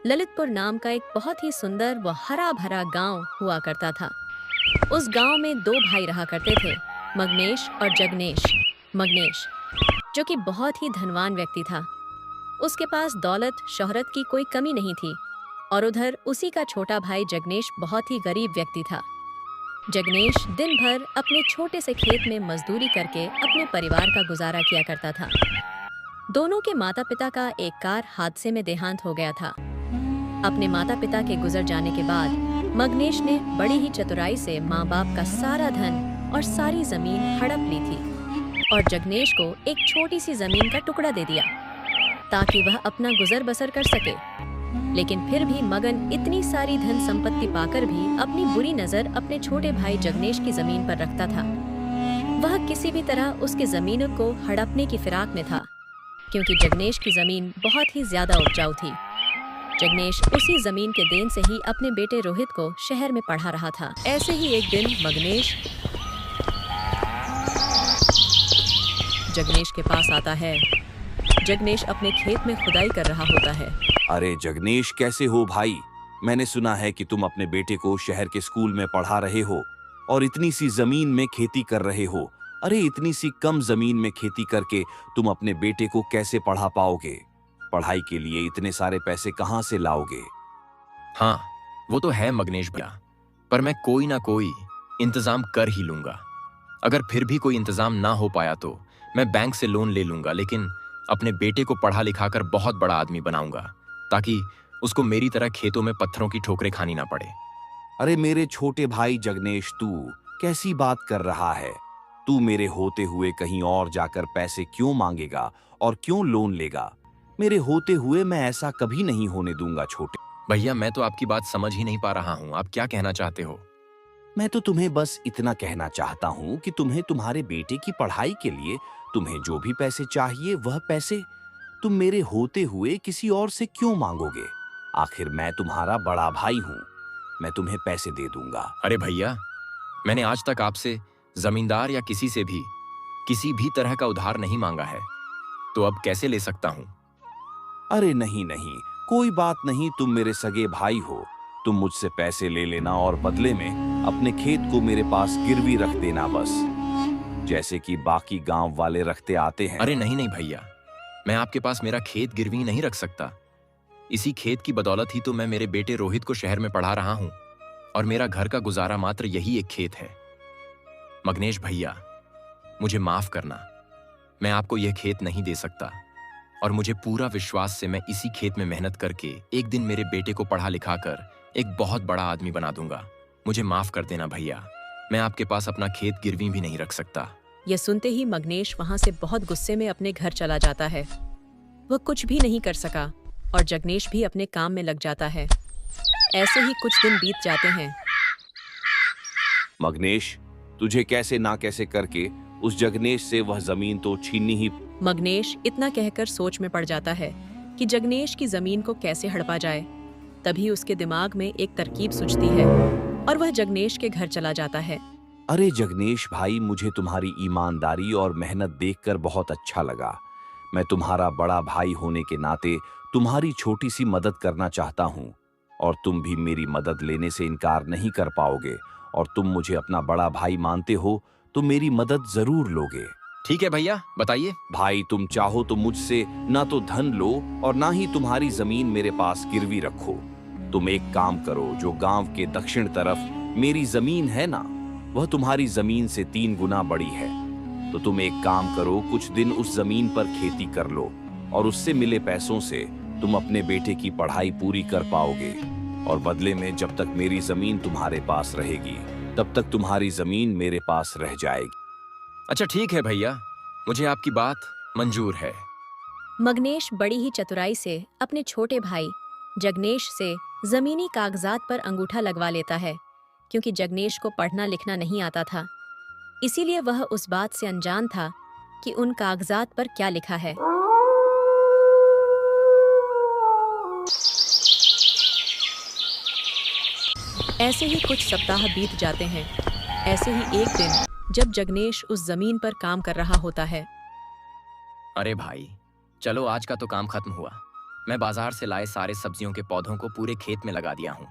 ललितपुर नाम का एक बहुत ही सुंदर व हरा भरा गांव हुआ करता था। उस गांव में दो भाई रहा करते थे, मगनेश और जगनेश। मगनेश, जो कि बहुत ही धनवान व्यक्ति था, उसके पास दौलत शोहरत की कोई कमी नहीं थी, और उधर उसी का छोटा भाई जगनेश बहुत ही गरीब व्यक्ति था। जगनेश दिन भर अपने छोटे से खेत में मजदूरी करके अपने परिवार का गुजारा किया करता था। दोनों के माता पिता का एक कार हादसे में देहांत हो गया था। अपने माता पिता के गुजर जाने के बाद मगनेश ने बड़ी ही चतुराई से माँ बाप का सारा धन और सारी जमीन हड़प ली थी और जगनेश को एक छोटी सी जमीन का टुकड़ा दे दिया ताकि वह अपना गुजर बसर कर सके। लेकिन फिर भी मगन इतनी सारी धन संपत्ति पाकर भी अपनी बुरी नजर अपने छोटे भाई जगनेश की जमीन पर रखता था। वह किसी भी तरह उसकी जमीन को हड़पने की फिराक में था, क्योंकि जगनेश की जमीन बहुत ही ज्यादा उपजाऊ थी। जगनेश उसी जमीन के देन से ही अपने बेटे रोहित को शहर में पढ़ा रहा था। ऐसे ही एक दिन मगनेश जगनेश के पास आता है। जगनेश अपने खेत में खुदाई कर रहा होता है। अरे जगनेश, कैसे हो भाई? मैंने सुना है कि तुम अपने बेटे को शहर के स्कूल में पढ़ा रहे हो और इतनी सी जमीन में खेती कर रहे हो। अरे इतनी सी कम जमीन में खेती करके तुम अपने बेटे को कैसे पढ़ा पाओगे? पढ़ाई के लिए इतने सारे पैसे कहाँ से लाओगे? हाँ, वो तो है मगनेश भैया, पर मैं कोई ना कोई इंतजाम कर ही लूंगा। अगर फिर भी कोई इंतजाम ना हो पाया तो मैं बैंक से लोन ले लूंगा, लेकिन अपने बेटे को पढ़ा लिखा कर बहुत बड़ा आदमी बनाऊंगा ताकि उसको मेरी तरह खेतों में पत्थरों की ठोकरें खानी ना पड़े। अरे मेरे छोटे भाई जगनेश, तू कैसी बात कर रहा है? तू मेरे होते हुए कहीं और जाकर पैसे क्यों मांगेगा और क्यों लोन लेगा? मेरे होते हुए मैं ऐसा कभी नहीं होने दूंगा छोटे भैया, मैं तो आपकी बात समझ ही नहीं पा रहा हूँ। आप क्या कहना चाहते हो? मैं तो तुम्हें बस इतना कहना चाहता हूँ कि तुम्हें तुम्हारे बेटे की पढ़ाई के लिए तुम्हें जो भी पैसे चाहिए वह पैसे तुम मेरे होते हुए किसी और से क्यों मांगोगे? आखिर मैं तुम्हारा बड़ा भाई हूँ, मैं तुम्हें पैसे दे दूंगा। अरे भैया, मैंने आज तक आपसे जमींदार या किसी से भी किसी भी तरह का उधार नहीं मांगा है, तो अब कैसे ले सकता हूँ? अरे नहीं नहीं, कोई बात नहीं, तुम मेरे सगे भाई हो। तुम मुझसे पैसे ले लेना और बदले में अपने खेत को मेरे पास गिरवी रख देना, बस जैसे कि बाकी गांव वाले रखते आते हैं। अरे नहीं नहीं भैया, मैं आपके पास मेरा खेत गिरवी नहीं रख सकता। इसी खेत की बदौलत ही तो मैं मेरे बेटे रोहित को शहर में पढ़ा रहा हूँ और मेरा घर का गुजारा मात्र यही एक खेत है। मगनेश भैया, मुझे माफ करना, मैं आपको यह खेत नहीं दे सकता और मुझे पूरा विश्वास से मैं इसी खेत में मेहनत करके एक दिन मेरे बेटे को पढ़ा लिखा कर एक बहुत बड़ा आदमी बना दूंगा। मुझे माफ कर देना भैया, मैं आपके पास अपना खेत गिरवी भी नहीं रख सकता। यह सुनते ही मगनेश वहां से बहुत गुस्से में अपने घर चला जाता है। वह कुछ भी नहीं कर सका और जगनेश भी अपने काम में लग जाता है। ऐसे ही कुछ दिन बीत जाते हैं। मगनेश, तुझे कैसे ना कैसे करके उस जगनेश से वह जमीन तो छीननी ही। मगनेश इतना कहकर सोच में पड़ जाता है कि जगनेश की जमीन को कैसे हड़पा जाए। तभी उसके दिमाग में एक तरकीब सूझती है और वह जगनेश के घर चला जाता है। अरे जगनेश भाई, मुझे तुम्हारी ईमानदारी और मेहनत देखकर बहुत अच्छा लगा। मैं तुम्हारा बड़ा भाई होने के नाते तुम्हारी छोटी सी मदद करना चाहता हूँ और तुम भी मेरी मदद लेने से इनकार नहीं कर पाओगे, और तुम मुझे अपना बड़ा भाई मानते हो तो मेरी मदद जरूर लोगे। ठीक है भैया, बताइए। भाई, तुम चाहो तो मुझसे ना तो धन लो और ना ही तुम्हारी जमीन मेरे पास गिरवी रखो। तुम एक काम करो, जो गांव के दक्षिण तरफ मेरी जमीन है ना, वह तुम्हारी जमीन से 3 गुना बड़ी है। तो तुम एक काम करो, कुछ दिन उस जमीन पर खेती कर लो और उससे मिले पैसों से तुम अपने बेटे की पढ़ाई पूरी कर पाओगे, और बदले में जब तक मेरी जमीन तुम्हारे पास रहेगी तब तक तुम्हारी जमीन मेरे पास रह जाएगी। अच्छा ठीक है भैया, मुझे आपकी बात मंजूर है। मगनेश बड़ी ही चतुराई से अपने छोटे भाई जगनेश से जमीनी कागजात पर अंगूठा लगवा लेता है, क्योंकि जगनेश को पढ़ना लिखना नहीं आता था। इसीलिए वह उस बात से अनजान था कि उन कागजात पर क्या लिखा है। ऐसे ही कुछ सप्ताह बीत जाते हैं। ऐसे ही एक दिन जब जगनेश उस जमीन पर काम कर रहा होता है। अरे भाई, चलो आज का तो काम खत्म हुआ। मैं बाजार से लाए सारे सब्जियों के पौधों को पूरे खेत में लगा दिया हूँ।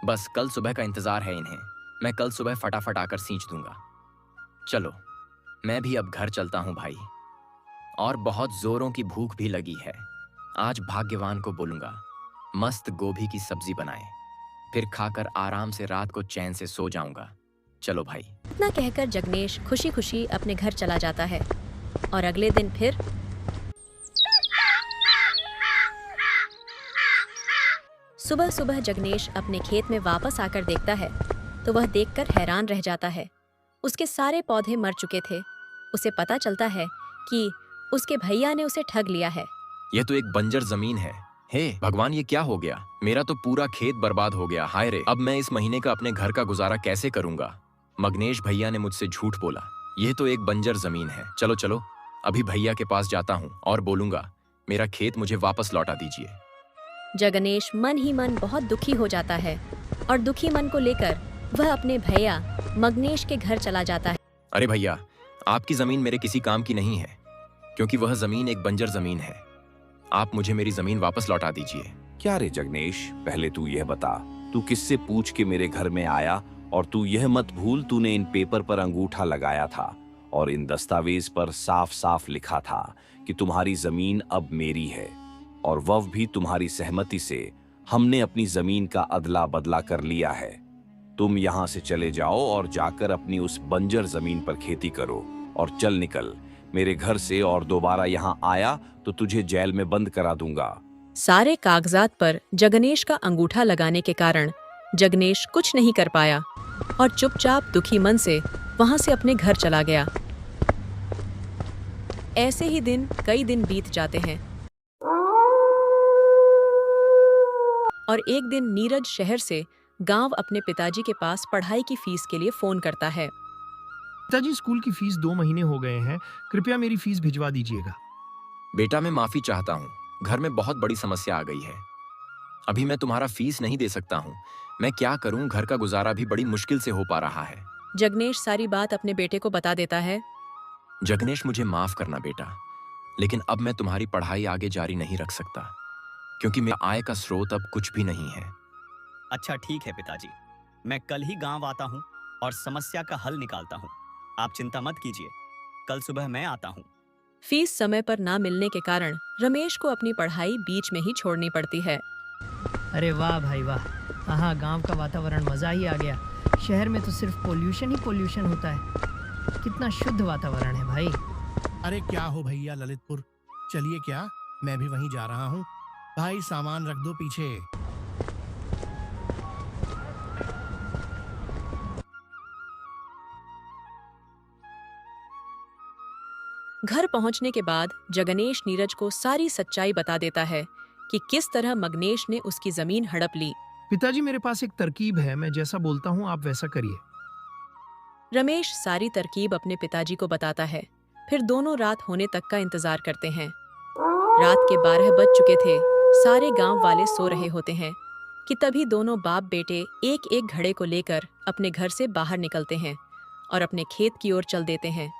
बस कल सुबह का इंतजार है इन्हें। मैं कल सुबह फटाफट आकर सींच दूंगा। चलो, मैं भी अब घर चलता हूँ भाई। और बहुत जोरों की भूख भी लगी है। आज भाग्यवान को बोलूंगा मस्त गोभी की सब्जी बनाए, फिर खाकर आराम से रात को चैन से सो जाऊंगा। चलो भाई। इतना कहकर जगनेश खुशी खुशी अपने घर चला जाता है। और अगले दिन फिर सुबह सुबह जगनेश अपने खेत में वापस आकर देखता है तो वह देखकर हैरान रह जाता है। उसके सारे पौधे मर चुके थे। उसे पता चलता है कि उसके भैया ने उसे ठग लिया है। यह तो एक बंजर जमीन है। हे भगवान, ये क्या हो गया? मेरा तो पूरा खेत बर्बाद हो गया। हाय रे, अब मैं इस महीने का अपने घर का गुजारा कैसे करूंगा? मगनेश भैया ने मुझसे झूठ बोला। यह तो एक बंजर जमीन है। चलो चलो, अभी भैया के पास जाता हूँ और बोलूंगा मेरा खेत मुझे वापस लौटा दीजिए। जगनेश मन ही मन बहुत दुखी हो जाता है और दुखी मन को लेकर वह अपने भैया मगनेश के घर चला जाता है। अरे भैया, आपकी जमीन मेरे किसी काम की नहीं है, क्योंकि वह जमीन एक बंजर जमीन है। आप मुझे मेरी जमीन वापस लौटा दीजिए। क्या रे जगनेश, पहले तू यह बता, तू किससे पूछ के मेरे घर में आया? और तू यह मत भूल, तूने इन पेपर पर अंगूठा लगाया था और इन दस्तावेज पर साफ साफ लिखा था कि तुम्हारी जमीन अब मेरी है, और वह भी तुम्हारी सहमति से। हमने अपनी जमीन का अदला बदला कर लिया है। तुम यहाँ से चले जाओ और जाकर अपनी उस बंजर जमीन पर खेती करो और चल निकल मेरे घर से। और दोबारा यहाँ आया तो तुझे जेल में बंद करा दूंगा। सारे कागजात पर जगनेश का अंगूठा लगाने के कारण जगनेश कुछ नहीं कर पाया और चुपचाप दुखी मन से वहां से अपने घर चला गया। ऐसे ही कई दिन बीत जाते हैं और एक दिन नीरज शहर से गांव अपने पिताजी के पास पढ़ाई की फीस के लिए फोन करता है। पिताजी, स्कूल की फीस 2 महीने हो गए हैं, कृपया मेरी फीस भिजवा दीजिएगा। बेटा, मैं माफी चाहता हूँ, घर में बहुत बड़ी समस्या आ गई है। अभी मैं तुम्हारा फीस नहीं दे सकता हूँ। मैं क्या करूँ, घर का गुजारा भी बड़ी मुश्किल से हो पा रहा है। जगनेश सारी बात अपने बेटे को बता देता है। जगनेश, मुझे माफ करना बेटा, लेकिन अब मैं तुम्हारी पढ़ाई आगे जारी नहीं रख सकता, क्योंकि मेरा आय का स्रोत अब कुछ भी नहीं है। अच्छा ठीक है पिताजी, मैं कल ही गांव आता हूँ और समस्या का हल निकालता हूँ। आप चिंता मत कीजिए, कल सुबह मैं आता हूँ। फीस समय पर ना मिलने के कारण रमेश को अपनी पढ़ाई बीच में ही छोड़नी पड़ती है। अरे वाह भाई वाह, हाँ, गांव का वातावरण मज़ा ही आ गया। शहर में तो सिर्फ पोल्यूशन ही पोल्यूशन होता है। कितना शुद्ध वातावरण है भाई। अरे क्या हो भैया ललितपुर, चलिए क्या, मैं भी वहीं जा रहा हूँ। भाई सामान रख दो पीछे। घर पहुंचने के बाद जगनेश नीरज को सारी सच्चाई बता देता है कि किस तरह मगनेश ने उसकी जमीन हड़प ली। पिताजी, मेरे पास एक तरकीब है, मैं जैसा बोलता हूँ आप वैसा करिए। रमेश सारी तरकीब अपने पिताजी को बताता है। फिर दोनों रात होने तक का इंतजार करते हैं। रात के 12 बज चुके थे। सारे गांव वाले सो रहे होते हैं कि तभी दोनों बाप बेटे एक एक घड़े को लेकर अपने घर से बाहर निकलते हैं और अपने खेत की ओर चल देते हैं।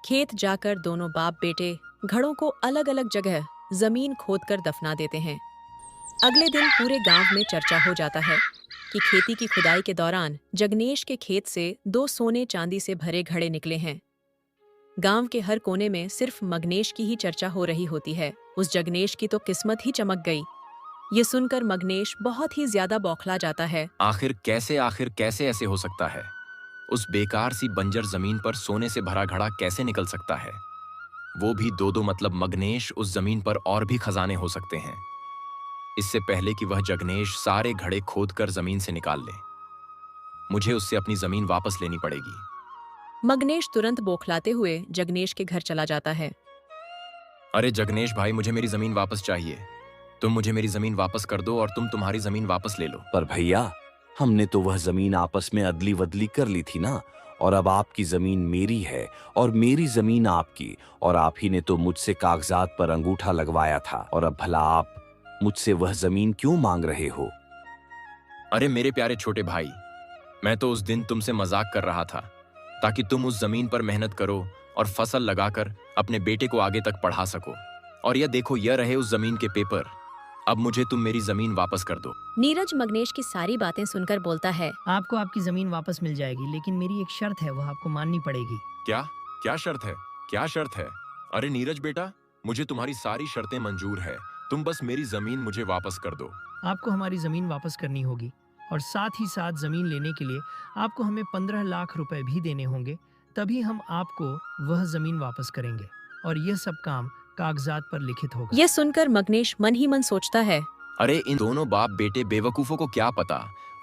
खेत जाकर दोनों बाप बेटे घड़ों को अलग अलग जगह जमीन खोदकर दफना देते हैं। अगले दिन पूरे गांव में चर्चा हो जाता है कि खेती की खुदाई के दौरान जगनेश के खेत से 2 सोने चांदी से भरे घड़े निकले हैं। गांव के हर कोने में सिर्फ मगनेश की ही चर्चा हो रही होती है। उस जगनेश की तो किस्मत ही चमक गई। ये सुनकर मगनेश बहुत ही ज्यादा बौखला जाता है। आखिर कैसे ऐसे हो सकता है? उस बेकार सी बंजर जमीन पर सोने से भरा घड़ा कैसे निकल सकता है? वो भी दो मतलब मगनेश उस जमीन पर और भी खजाने हो सकते हैं। इससे पहले कि वह जगनेश सारे घड़े खोद कर जमीन से निकाल ले, मुझे उससे अपनी जमीन वापस लेनी पड़ेगी। मगनेश तुरंत बौखलाते हुए जगनेश के घर चला जाता है। अरे जगनेश भाई, मुझे मेरी जमीन वापस चाहिए। तुम मुझे मेरी जमीन वापस कर दो और तुम तुम्हारी जमीन वापस ले लो। पर भैया, हमने तो वह जमीन आपस में अदली बदली कर ली थी ना, और अब आपकी जमीन मेरी है और मेरी जमीन आपकी, और आप ही ने तो मुझसे कागजात पर अंगूठा लगवाया था, और अब भला आप मुझसे वह जमीन क्यों मांग रहे हो? अरे मेरे प्यारे छोटे भाई, मैं तो उस दिन तुमसे मजाक कर रहा था ताकि तुम उस जमीन पर मेहनत करो और फसल लगाकर अपने बेटे को आगे तक पढ़ा सको। और यह देखो, यह रहे उस जमीन के पेपर। अब मुझे तुम मेरी जमीन वापस कर दो। नीरज मग्नेश की सारी बातें सुनकर बोलता है। आपको आपकी ज़मीन वापस मिल जाएगी, लेकिन मेरी एक शर्त है, वह आपको माननी पड़ेगी। क्या? क्या शर्त है? क्या शर्त है? अरे नीरज बेटा, मुझे तुम्हारी सारी शर्तें मंजूर है, तुम बस मेरी जमीन मुझे वापस कर दो। आपको हमारी ज़मीन वापस करनी होगी, और साथ ही साथ ज़मीन लेने के लिए आपको हमें 15 लाख रुपए भी देने होंगे, तभी हम आपको वह ज़मीन वापस करेंगे, और यह सब काम कागजात पर लिखित होगा। यह सुनकर मग्नेश मन ही मन सोचता है। अरे इन दोनों बाप बेटे बेवकूफों को क्या पता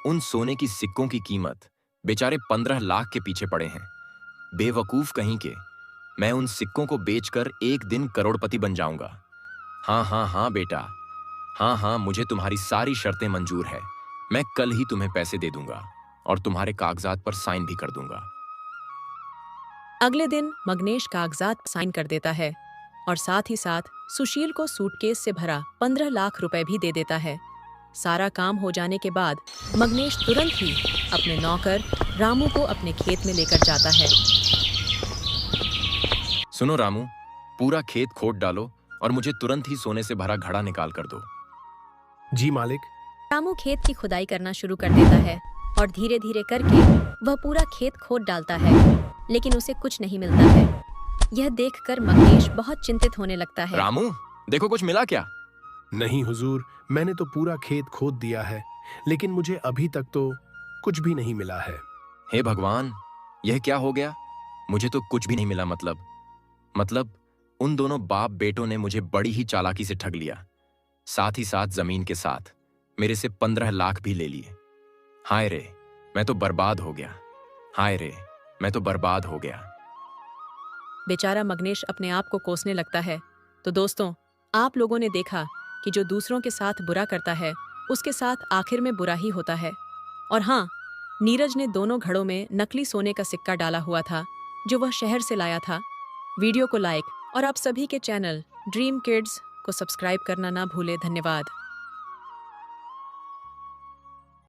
उन सोने की सिक्कों की कीमत। बेचारे 15 लाख के पीछे पड़े हैं। बेवकूफ कहीं के। मैं उन सिक्कों को बेचकर एक दिन करोड़पति बन जाऊंगा। हाँ हाँ हाँ बेटा, हाँ हाँ, मुझे तुम्हारी सारी शर्तें मंजूर है। मैं कल ही तुम्हें पैसे दे दूंगा और तुम्हारे कागजात पर साइन भी कर दूंगा। अगले दिन मग्नेश कागजात साइन कर देता है और साथ ही साथ सुशील को सूटकेस से भरा 15 लाख रुपए भी दे देता है। सारा काम हो जाने के बाद मग्नेश तुरंत ही अपने नौकर रामू को अपने खेत में लेकर जाता है। सुनो रामू, पूरा खेत खोद डालो और मुझे तुरंत ही सोने से भरा घड़ा निकाल कर दो। जी मालिक। रामू खेत की खुदाई करना शुरू कर देता है और धीरे धीरे करके वह पूरा खेत खोद डालता है, लेकिन उसे कुछ नहीं मिलता है। यह देखकर मग्नेश बहुत चिंतित होने लगता है। रामू, देखो कुछ मिला क्या? नहीं हुजूर, मैंने तो पूरा खेत खोद दिया है, लेकिन मुझे अभी तक तो कुछ भी नहीं मिला है। हे भगवान, यह क्या हो गया? मुझे तो कुछ भी नहीं मिला। मतलब उन दोनों बाप बेटों ने मुझे बड़ी ही चालाकी से ठग लिया, साथ ही साथ जमीन के साथ मेरे से 15 लाख भी ले लिए। हाय रे, मैं तो बर्बाद हो गया। हाय रे, मैं तो बर्बाद हो गया। बेचारा मग्नेश अपने आप को कोसने लगता है। तो दोस्तों, आप लोगों ने देखा कि जो दूसरों के साथ बुरा करता है उसके साथ आखिर में बुरा ही होता है। और हाँ, नीरज ने दोनों घड़ों में नकली सोने का सिक्का डाला हुआ था जो वह शहर से लाया था। वीडियो को लाइक और आप सभी के चैनल ड्रीम किड्स को सब्सक्राइब करना ना भूले। धन्यवाद।